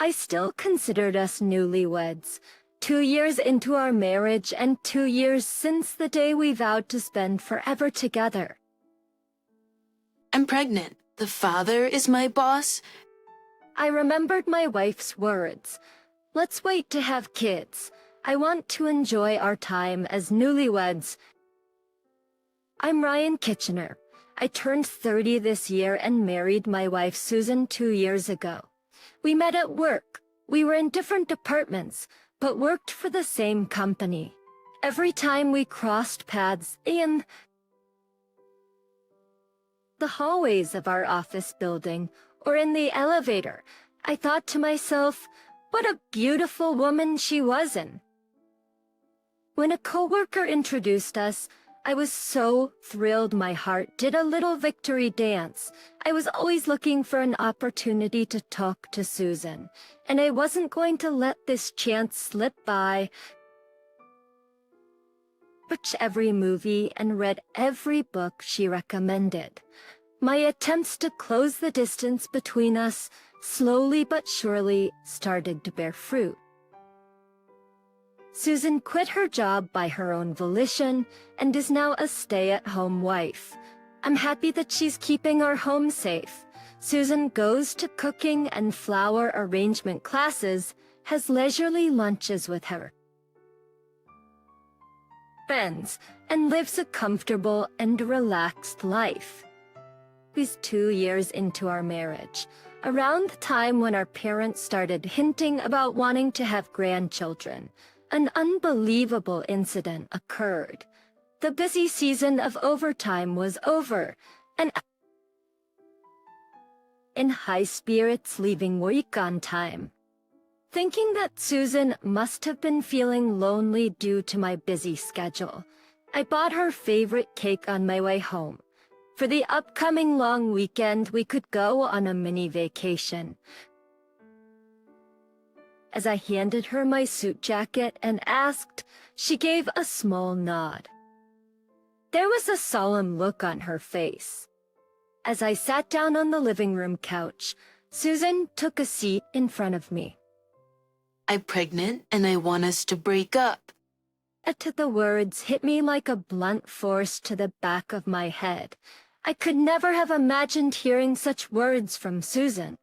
I still considered us newlyweds. 2 years into our marriage and 2 years since the day we vowed to spend forever together. I'm pregnant. The father is my boss? I remembered my wife's words. Let's wait to have kids. I want to enjoy our time as newlyweds. I'm Ryan Kitchener. I turned 30 this year and married my wife Susan 2 years ago. We met at work. We were in different departments, but worked for the same company. Every time we crossed paths in the hallways of our office building or in the elevator, I thought to myself, what a beautiful woman she was in. When a coworker introduced us, I was so thrilled my heart did a little victory dance. I was always looking for an opportunity to talk to Susan, and I wasn't going to let this chance slip by. Watched every movie and read every book she recommended. My attempts to close the distance between us, slowly but surely, started to bear fruit. Susan quit her job by her own volition and is now a stay-at-home wife. I'm happy that she's keeping our home safe. Susan goes to cooking and flower arrangement classes, has leisurely lunches with her friends, and lives a comfortable and relaxed life. She's 2 years into our marriage, around the time when our parents started hinting about wanting to have grandchildren. An unbelievable incident occurred. The busy season of overtime was over, and in high spirits leaving work on time. Thinking that Susan must have been feeling lonely due to my busy schedule, I bought her favorite cake on my way home. For the upcoming long weekend, we could go on a mini vacation. As I handed her my suit jacket and asked, she gave a small nod. There was a solemn look on her face. As I sat down on the living room couch, Susan took a seat in front of me. I'm pregnant and I want us to break up. The words hit me like a blunt force to the back of my head. I could never have imagined hearing such words from Susan.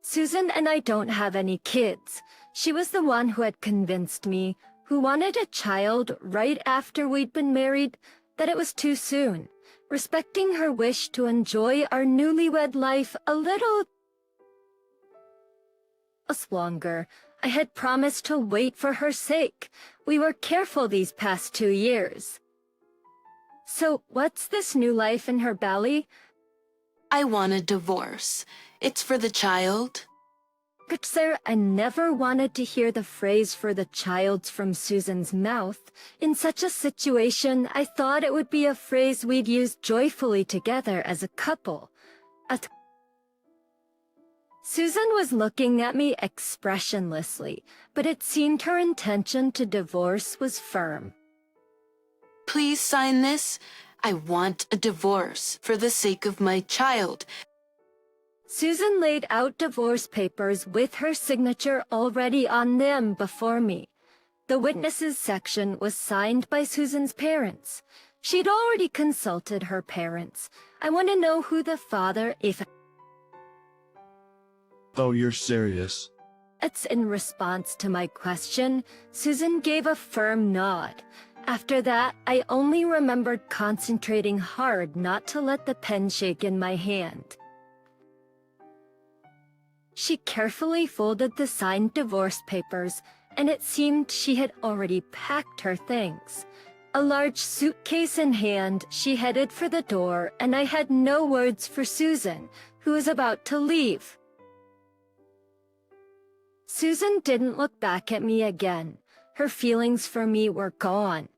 Susan and I don't have any kids. She was the one who had convinced me, who wanted a child right after we'd been married, that it was too soon. Respecting her wish to enjoy our newlywed life a little longer, I had promised to wait for her sake. We were careful these past 2 years. So what's this new life in her belly? I want a divorce. It's for the child. But sir, I never wanted to hear the phrase "for the child's" from Susan's mouth. In such a situation, I thought it would be a phrase we'd use joyfully together as a couple. Susan was looking at me expressionlessly, but it seemed her intention to divorce was firm. Please sign this. I want a divorce for the sake of my child. Susan laid out divorce papers with her signature already on them before me. The witnesses section was signed by Susan's parents. She'd already consulted her parents. I want to know who the father is. Oh, you're serious? It's in response to my question, Susan gave a firm nod. After that, I only remembered concentrating hard not to let the pen shake in my hand. She carefully folded the signed divorce papers, and it seemed she had already packed her things. A large suitcase in hand, she headed for the door, and I had no words for Susan, who was about to leave. Susan didn't look back at me again. Her feelings for me were gone.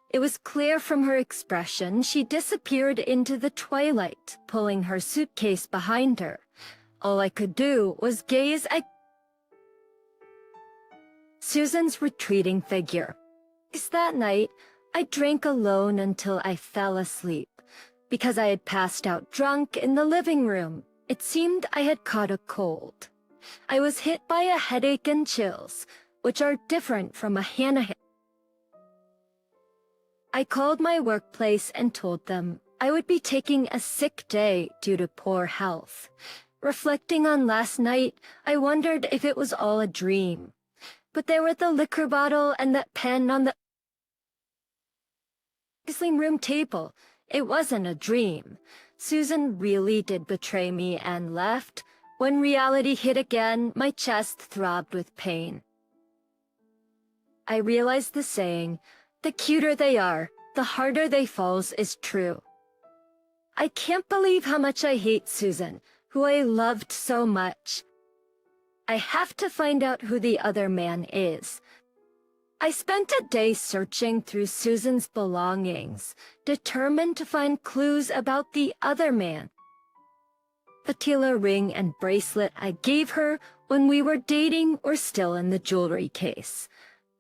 It was clear from her expression she disappeared into the twilight, pulling her suitcase behind her. All I could do was gaze at Susan's retreating figure. That night, I drank alone until I fell asleep. Because I had passed out drunk in the living room, it seemed I had caught a cold. I was hit by a headache and chills, which are different from a Hanahan. I called my workplace and told them I would be taking a sick day due to poor health. Reflecting on last night, I wondered if it was all a dream. But there were the liquor bottle and that pen on the sleeping room table. It wasn't a dream. Susan really did betray me and left. When reality hit again, my chest throbbed with pain. I realized the saying, the cuter they are, the harder they falls, is true. I can't believe how much I hate Susan, who I loved so much. I have to find out who the other man is. I spent a day searching through Susan's belongings, determined to find clues about the other man. The Tila ring and bracelet I gave her when we were dating were still in the jewelry case.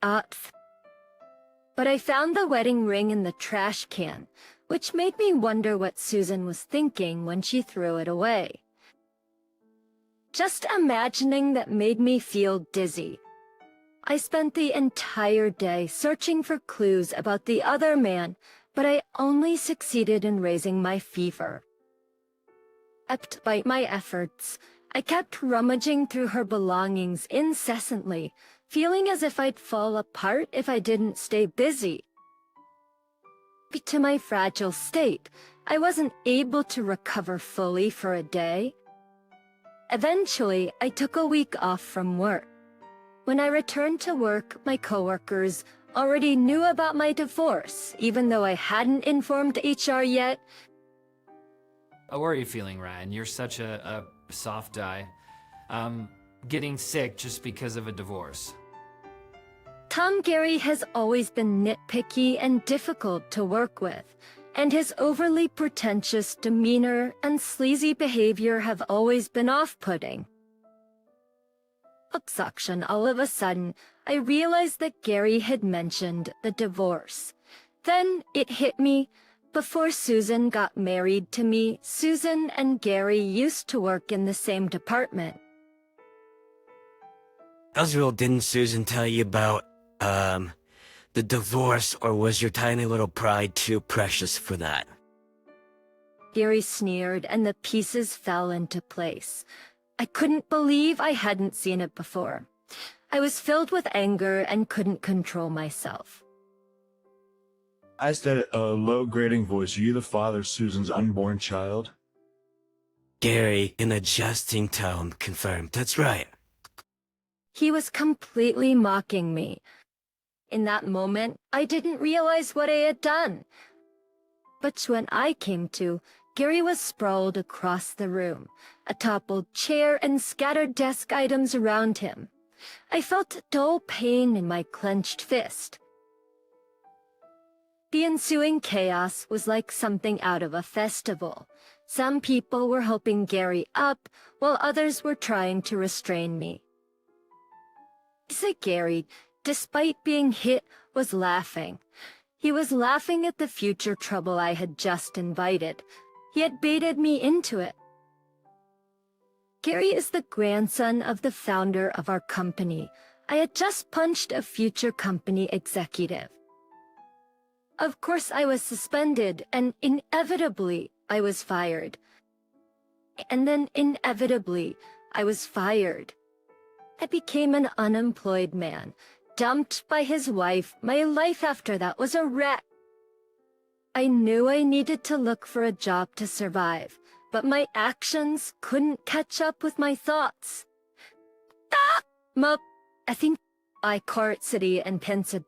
But I found the wedding ring in the trash can, which made me wonder what Susan was thinking when she threw it away. Just imagining that made me feel dizzy. I spent the entire day searching for clues about the other man, but I only succeeded in raising my fever. Despite my efforts, I kept rummaging through her belongings incessantly, feeling as if I'd fall apart if I didn't stay busy. To my fragile state, I wasn't able to recover fully for a day. Eventually, I took a week off from work. When I returned to work, my coworkers already knew about my divorce, even though I hadn't informed HR yet. How are you feeling, Ryan? You're such a soft guy. Getting sick just because of a divorce. Tom Gary has always been nitpicky and difficult to work with, and his overly pretentious demeanor and sleazy behavior have always been off-putting. Suction, all of a sudden, I realized that Gary had mentioned the divorce. Then it hit me. Before Susan got married to me, Susan and Gary used to work in the same department. Oswald, didn't Susan tell you about, the divorce, or was your tiny little pride too precious for that? Gary sneered, and the pieces fell into place. I couldn't believe I hadn't seen it before. I was filled with anger and couldn't control myself. I said a low grating voice, "Are you the father of Susan's unborn child?" Gary, in a jesting tone, confirmed, "That's right." He was completely mocking me. In that moment, I didn't realize what I had done. But when I came to, Gary was sprawled across the room, a toppled chair and scattered desk items around him. I felt dull pain in my clenched fist. The ensuing chaos was like something out of a festival. Some people were helping Gary up, while others were trying to restrain me. Gary, despite being hit, was laughing. He was laughing at the future trouble I had just invited. He had baited me into it. Gary is the grandson of the founder of our company. I had just punched a future company executive. Of course, I was suspended, and inevitably, I was fired. And then inevitably, I was fired. I became an unemployed man, dumped by his wife. My life after that was a wreck. I knew I needed to look for a job to survive, but my actions couldn't catch up with my thoughts. I think I Court City and Pensacola.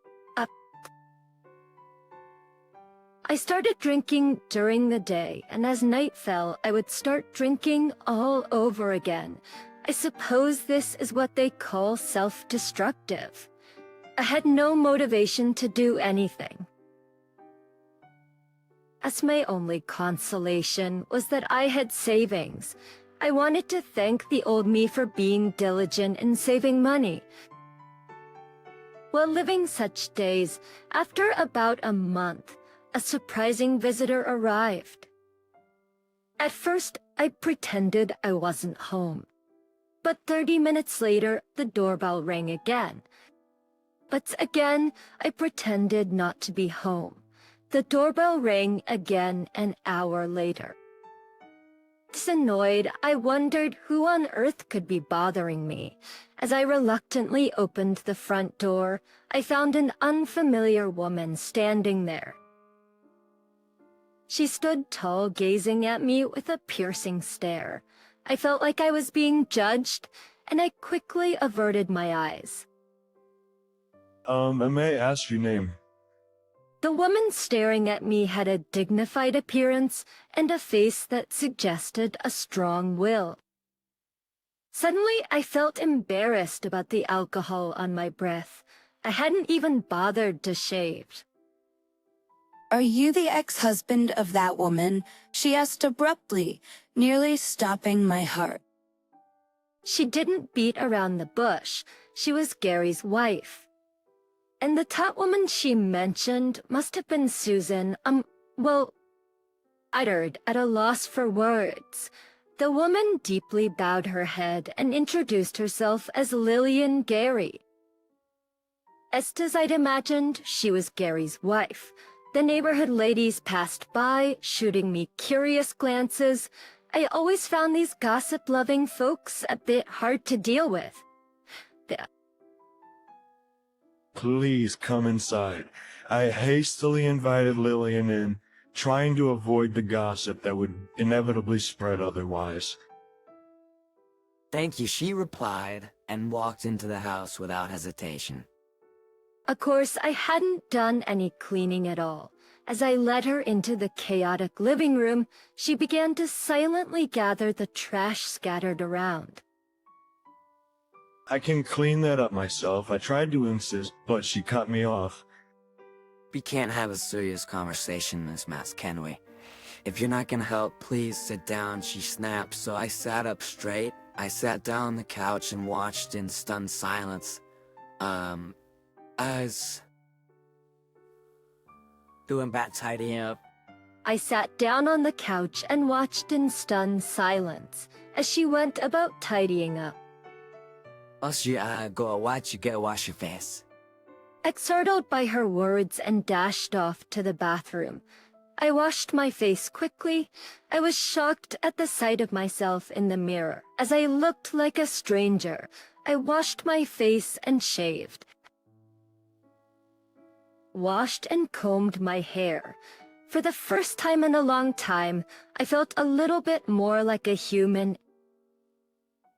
I started drinking during the day, and as night fell, I would start drinking all over again. I suppose this is what they call self-destructive. I had no motivation to do anything. As my only consolation was that I had savings. I wanted to thank the old me for being diligent in saving money. While living such days, after about a month, a surprising visitor arrived. At first, I pretended I wasn't home. But 30 minutes later, the doorbell rang again. But again, I pretended not to be home. The doorbell rang again an hour later. Annoyed, I wondered who on earth could be bothering me. As I reluctantly opened the front door, I found an unfamiliar woman standing there. She stood tall, gazing at me with a piercing stare. I felt like I was being judged, and I quickly averted my eyes. I may ask your name. The woman staring at me had a dignified appearance and a face that suggested a strong will. Suddenly, I felt embarrassed about the alcohol on my breath. I hadn't even bothered to shave. Are you the ex-husband of that woman? She asked abruptly, nearly stopping my heart. She didn't beat around the bush. She was Gary's wife. And the tot woman she mentioned must have been Susan, uttered at a loss for words. The woman deeply bowed her head and introduced herself as Lillian Gary. As I'd imagined, she was Gary's wife. The neighborhood ladies passed by, shooting me curious glances. I always found these gossip-loving folks a bit hard to deal with. Please come inside. I hastily invited Lillian in, trying to avoid the gossip that would inevitably spread otherwise. Thank you, she replied, and walked into the house without hesitation. Of course, I hadn't done any cleaning at all. As I led her into the chaotic living room, she began to silently gather the trash scattered around. I can clean that up myself. I tried to insist, but she cut me off. We can't have a serious conversation in this mess, can we? If you're not gonna help, please sit down, she snapped, so I sat up straight. I sat down on the couch and watched in stunned silence. I was doing back tidying up. I sat down on the couch and watched in stunned silence as she went about tidying up. Once you go, why'd you go wash your face? Exerted by her words and dashed off to the bathroom. I washed my face quickly. I was shocked at the sight of myself in the mirror. As I looked like a stranger, I washed my face and shaved. Washed and combed my hair. For the first time in a long time, I felt a little bit more like a human.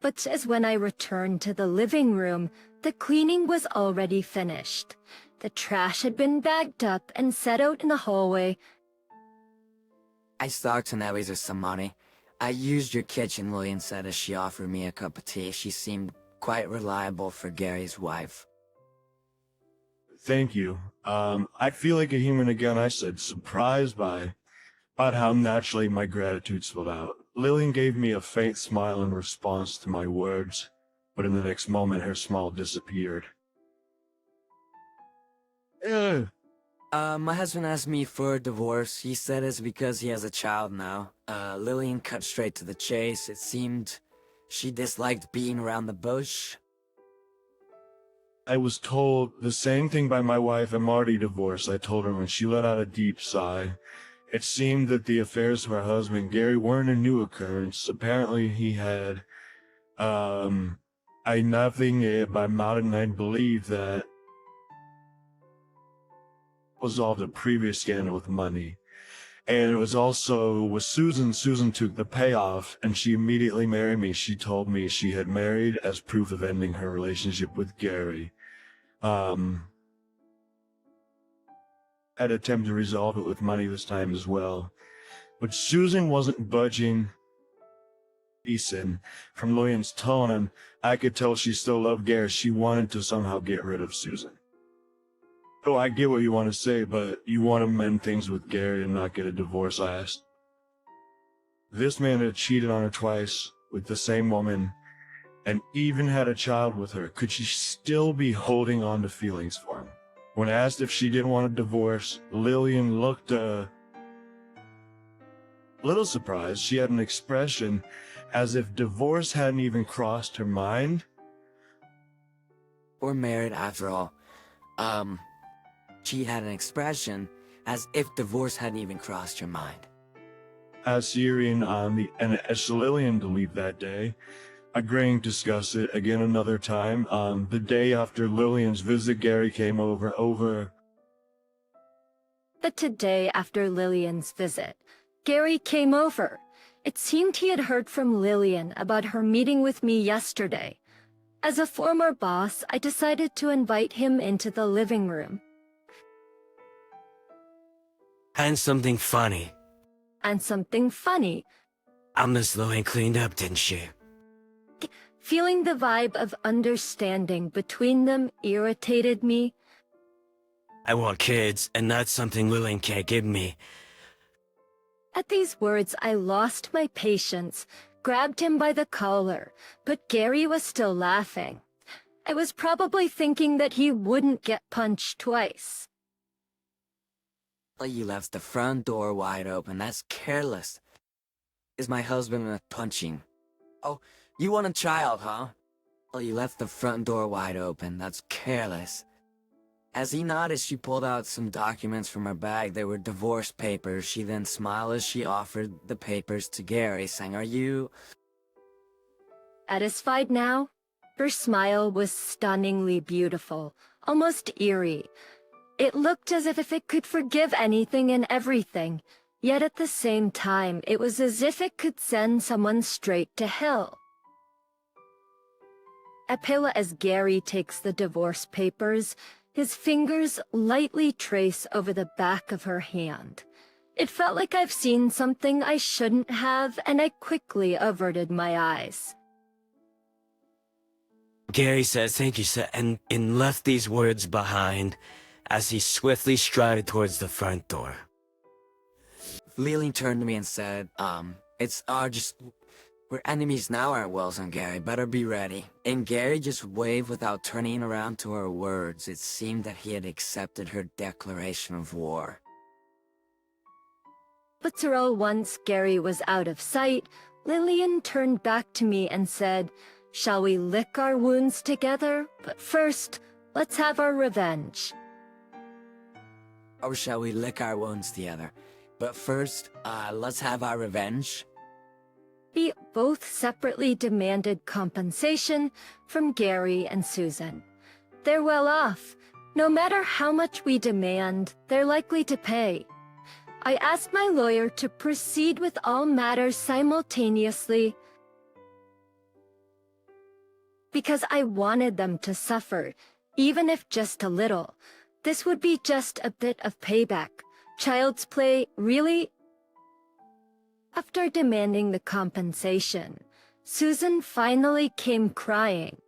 But as when I returned to the living room, the cleaning was already finished. The trash had been bagged up and set out in the hallway. I stalked Nelly's with some money. I used your kitchen, Lillian said as she offered me a cup of tea. She seemed quite reliable for Gary's wife. Thank you. I feel like a human again, I said, surprised by how naturally my gratitude spilled out. Lillian gave me a faint smile in response to my words, but in the next moment her smile disappeared. My husband asked me for a divorce. He said it's because he has a child now. Lillian cut straight to the chase. It seemed she disliked beating around the bush. I was told the same thing by my wife and Marty divorced. I told her when she let out a deep sigh. It seemed that the affairs of her husband, Gary, weren't a new occurrence. Apparently he had, nothing by Maud and I believe that resolved a previous scandal with money. And it was also with Susan. Susan took the payoff and she immediately married me. She told me she had married as proof of ending her relationship with Gary. Had attempted to resolve it with money this time as well. But Susan wasn't budging. Decent. From Lillian's tone, and I could tell she still loved Gary. She wanted to somehow get rid of Susan. Oh, I get what you want to say, but you want to mend things with Gary and not get a divorce, I asked. This man had cheated on her twice with the same woman and even had a child with her. Could she still be holding on to feelings for him? When asked if she didn't want a divorce, Lillian looked a little surprised. She had an expression as if divorce hadn't even crossed her mind. We're married after all. She had an expression as if divorce hadn't even crossed her mind. Asked Syrian and asked Lillian to leave that day, agreeing to discuss it again another time. The day after Lillian's visit, Gary came over. The today after Lillian's visit, Gary came over. It seemed he had heard from Lillian about her meeting with me yesterday. As a former boss, I decided to invite him into the living room. And something funny. Miss Lillian cleaned up, didn't she? Feeling the vibe of understanding between them irritated me. I want kids, and that's something Lillian can't give me. At these words, I lost my patience, grabbed him by the collar, but Gary was still laughing. I was probably thinking that he wouldn't get punched twice. Well, you left the front door wide open. That's careless. Is my husband punching? Oh, you want a child, huh? Well, you left the front door wide open. That's careless. As he nodded, she pulled out some documents from her bag. They were divorce papers. She then smiled as she offered the papers to Gary, saying, "Are you Satisfied now?" Her smile was stunningly beautiful, almost eerie. It looked as if it could forgive anything and everything, yet at the same time, it was as if it could send someone straight to hell. As Gary takes the divorce papers, his fingers lightly trace over the back of her hand. It felt like I've seen something I shouldn't have, and I quickly averted my eyes. Gary says thank you, sir, and left these words behind as he swiftly strided towards the front door. Lillian turned to me and said, we're enemies now, our Wilson, Gary. Better be ready." And Gary just waved without turning around to her words. It seemed that he had accepted her declaration of war. But once Gary was out of sight, Lillian turned back to me and said, "Shall we lick our wounds together? But first, let's have our revenge." Or shall we lick our wounds together? But first, let's have our revenge. We both separately demanded compensation from Gary and Susan. They're well off. No matter how much we demand, they're likely to pay. I asked my lawyer to proceed with all matters simultaneously because I wanted them to suffer, even if just a little. This would be just a bit of payback. Child's play, really? After demanding the compensation, Susan finally came crying.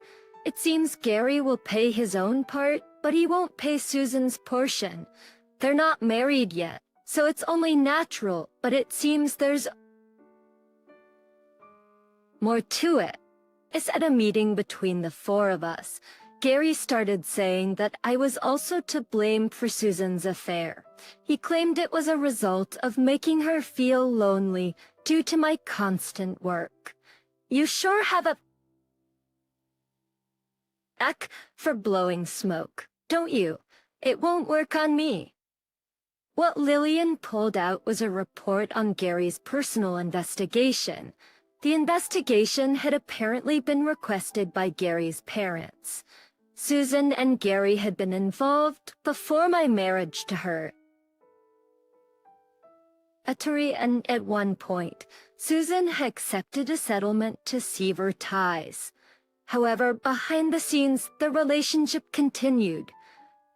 It seems Gary will pay his own part, but he won't pay Susan's portion. They're not married yet, so it's only natural, but it seems there's more to it. It's at a meeting between the four of us. Gary started saying that I was also to blame for Susan's affair. He claimed it was a result of making her feel lonely due to my constant work. You sure have a knack for blowing smoke, don't you? It won't work on me. What Lillian pulled out was a report on Gary's personal investigation. The investigation had apparently been requested by Gary's parents. Susan and Gary had been involved before my marriage to her. And at one point, Susan had accepted a settlement to sever ties. However, behind the scenes, the relationship continued.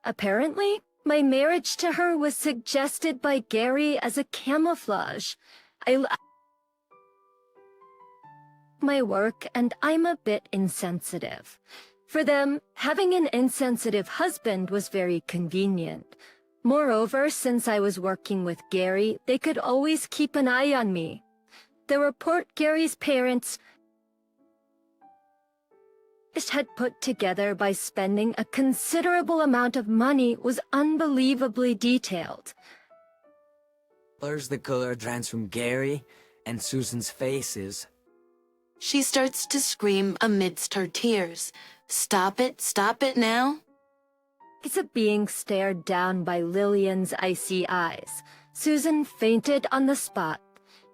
Apparently, my marriage to her was suggested by Gary as a camouflage. My work, and I'm a bit insensitive. For them, having an insensitive husband was very convenient. Moreover, since I was working with Gary, they could always keep an eye on me. The report Gary's parents had put together by spending a considerable amount of money was unbelievably detailed. Blurs the color trends from Gary and Susan's faces. She starts to scream amidst her tears. Stop it now. As being stared down by Lillian's icy eyes, Susan fainted on the spot.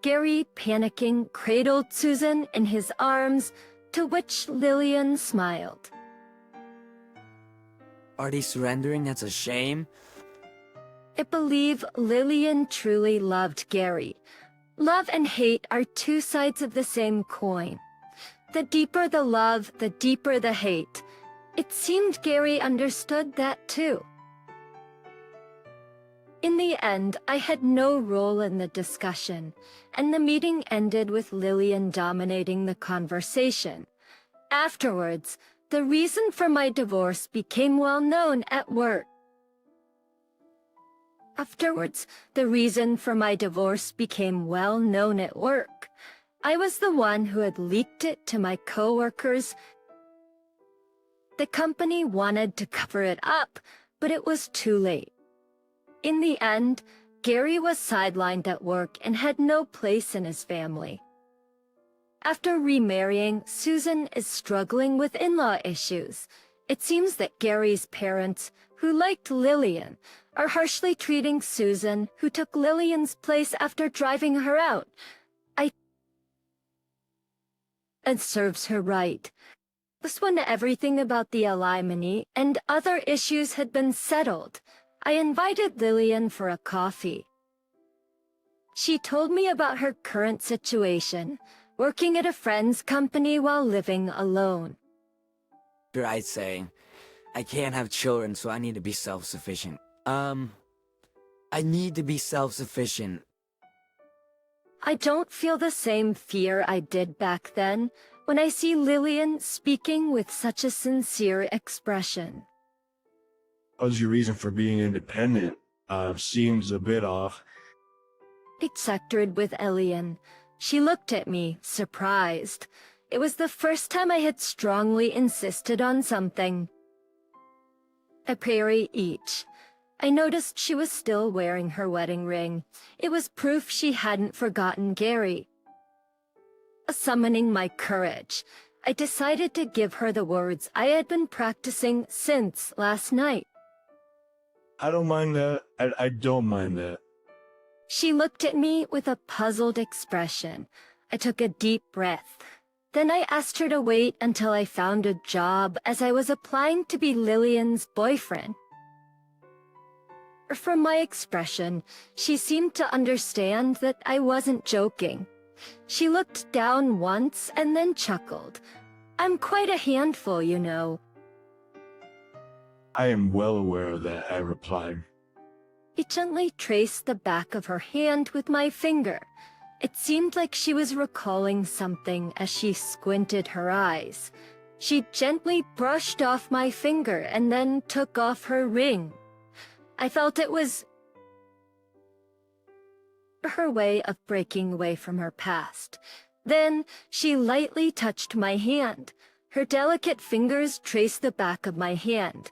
Gary, panicking, cradled Susan in his arms, to which Lillian smiled. Are they surrendering? That's a shame. I believe Lillian truly loved Gary. Love and hate are two sides of the same coin. The deeper the love, the deeper the hate. It seemed Gary understood that too. In the end, I had no role in the discussion, and the meeting ended with Lillian dominating the conversation. Afterwards, the reason for my divorce became well known at work. I was the one who had leaked it to my coworkers. The company wanted to cover it up, but it was too late. In the end, Gary was sidelined at work and had no place in his family. After remarrying, Susan is struggling with in-law issues. It seems that Gary's parents, who liked Lillian, are harshly treating Susan, who took Lillian's place after driving her out. And serves her right. This when everything about the alimony and other issues had been settled, I invited Lillian for a coffee. She told me about her current situation, working at a friend's company while living alone. I'd say, I can't have children, so I need to be self-sufficient. I need to be self-sufficient. I don't feel the same fear I did back then when I see Lillian speaking with such a sincere expression. What's your reason for being independent? Seems a bit off. I sectored with Lillian. She looked at me, surprised. It was the first time I had strongly insisted on something. A prairie each. I noticed she was still wearing her wedding ring. It was proof she hadn't forgotten Gary. Summoning my courage, I decided to give her the words I had been practicing since last night. I don't mind that. I don't mind that. She looked at me with a puzzled expression. I took a deep breath. Then I asked her to wait until I found a job, as I was applying to be Lillian's boyfriend. From my expression, she seemed to understand that I wasn't joking. She looked down once and then chuckled. I'm quite a handful, you know. I am well aware of that, I replied. I gently traced the back of her hand with my finger. It seemed like she was recalling something as she squinted her eyes. She gently brushed off my finger and then took off her ring. I felt it was her way of breaking away from her past. Then she lightly touched my hand. Her delicate fingers traced the back of my hand.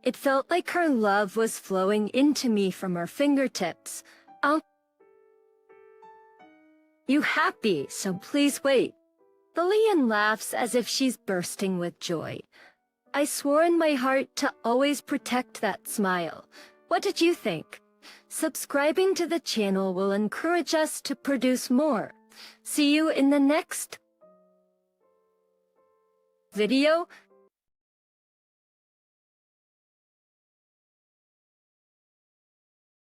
It felt like her love was flowing into me from her fingertips. You happy, so please wait. Lillian laughs as if she's bursting with joy. I swore in my heart to always protect that smile. What did you think? Subscribing to the channel will encourage us to produce more. See you in the next video.